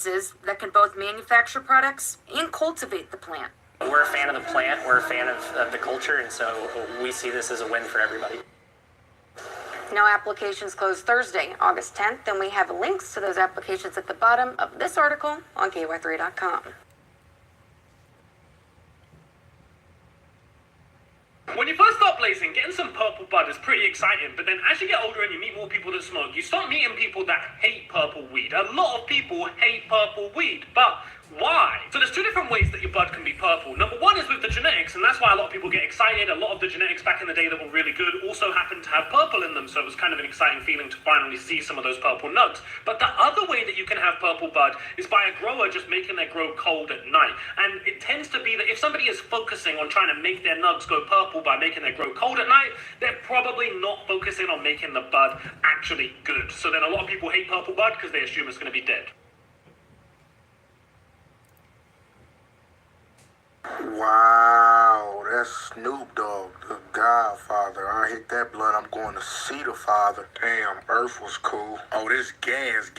that can both manufacture products and cultivate the plant. We're a fan of the plant, we're a fan of the culture, and so we see this as a win for everybody. Now applications close Thursday, August 10th, and we have links to those applications at the bottom of this article on ky3.com. When you first start blazing, getting some purple bud is pretty exciting, but then as you get older and you meet more people that smoke, you start meeting people that hate purple weed. A lot of people hate purple weed, but why? So there's two different ways that your bud can be purple. Number one is with the genetics, and that's why a lot of people get excited. A lot of the genetics back in the day that were really good also happened to have purple in them, so it was kind of an exciting feeling to finally see some of those purple nugs. But the other way that you can have purple bud is by a grower just making their grow cold at night. And it tends to be that if somebody is focusing on trying to make their nugs go purple by making their grow cold at night, they're probably not focusing on making the bud actually good. So then a lot of people hate purple bud because they assume it's going to be dead. Wow, that's Snoop Dogg, the Godfather. I hit that blunt, I'm going to see the father. Damn, Earth was cool. Oh, this gas,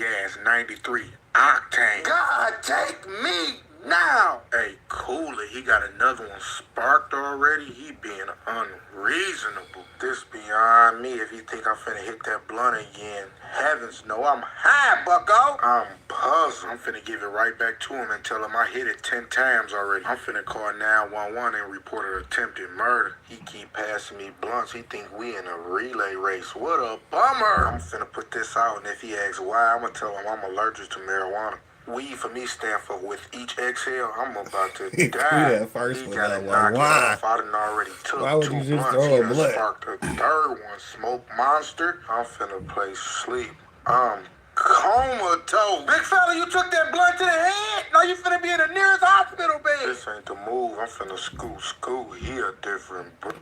93 octane. God, take me now. Hey, cool it. He got another one sparked already. He being unreasonable. This beyond me. If you think I'm finna hit that blunt again, heavens no, I'm high, bucko. I'm puzzled. I'm finna give it right back to him and tell him I hit it 10 times already. I'm finna call 911 and report an attempted murder. He keep passing me blunts. He think we in a relay race. What a bummer. I'm finna put this out, and if he asks why, I'm gonna tell him I'm allergic to marijuana. Weed for me stand for with each exhale, I'm about to die. That first one, gotta like, knock why? it off. I done already took Why would 2 you just blunts. throw He a done blunt? sparked a third one. Smoke monster. I'm finna play sleep. I'm comatose. Big fella, you took that blunt to the head. Now you finna be in the nearest hospital bed. This ain't the move. I'm finna scoot. He a different breed.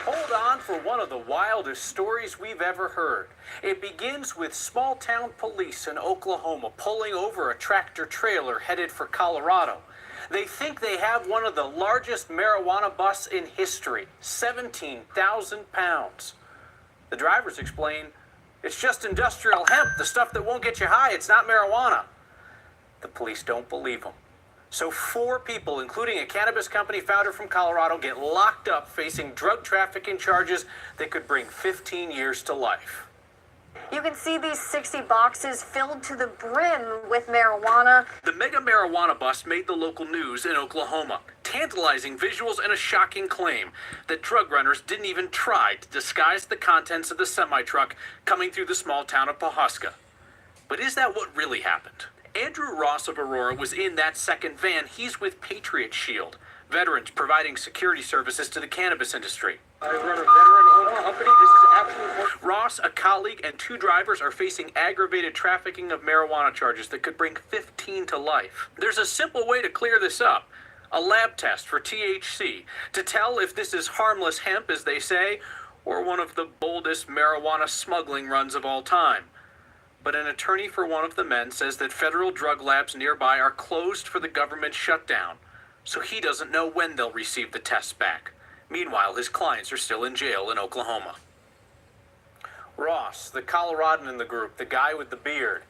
Hold on for one of the wildest stories we've ever heard. It begins with small-town police in Oklahoma pulling over a tractor trailer headed for Colorado. They think they have one of the largest marijuana busts in history, 17,000 pounds. The drivers explain, it's just industrial hemp, the stuff that won't get you high, it's not marijuana. The police don't believe them. So 4 people, including a cannabis company founder from Colorado, get locked up facing drug trafficking charges that could bring 15 years to life. You can see these 60 boxes filled to the brim with marijuana. The mega marijuana bust made the local news in Oklahoma. Tantalizing visuals and a shocking claim that drug runners didn't even try to disguise the contents of the semi-truck coming through the small town of Pawhuska. But is that what really happened? Andrew Ross of Aurora was in that second van. He's with Patriot Shield, veterans providing security services to the cannabis industry. I run a veteran-owned company. This is absolutely... Ross, a colleague, and 2 drivers are facing aggravated trafficking of marijuana charges that could bring 15 to life. There's a simple way to clear this up. A lab test for THC to tell if this is harmless hemp, as they say, or one of the boldest marijuana smuggling runs of all time. But an attorney for one of the men says that federal drug labs nearby are closed for the government shutdown, so he doesn't know when they'll receive the tests back. Meanwhile, his clients are still in jail in Oklahoma. Ross, the Coloradan in the group, the guy with the beard,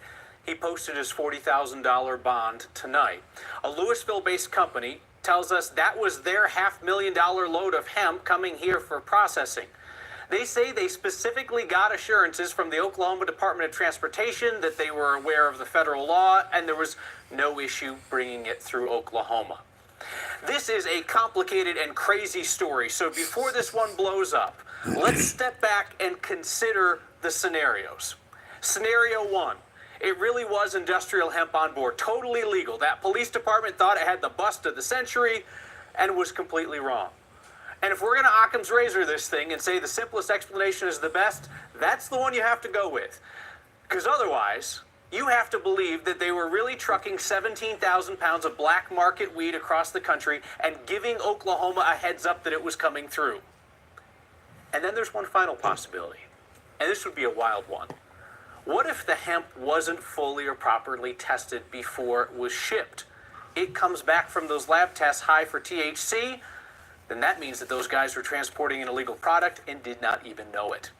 he posted his $40,000 bond tonight. A Louisville-based company tells us that was their $500,000 load of hemp coming here for processing. They say they specifically got assurances from the Oklahoma Department of Transportation that they were aware of the federal law and there was no issue bringing it through Oklahoma. This is a complicated and crazy story, so before this one blows up, let's step back and consider the scenarios. Scenario 1, it really was industrial hemp on board, totally legal. That police department thought it had the bust of the century and was completely wrong. And if we're going to Occam's razor this thing and say the simplest explanation is the best, that's the one you have to go with. Because otherwise, you have to believe that they were really trucking 17,000 pounds of black market weed across the country and giving Oklahoma a heads up that it was coming through. And then there's one final possibility, and this would be a wild one. What if the hemp wasn't fully or properly tested before it was shipped? It comes back from those lab tests high for THC, then that means that those guys were transporting an illegal product and did not even know it.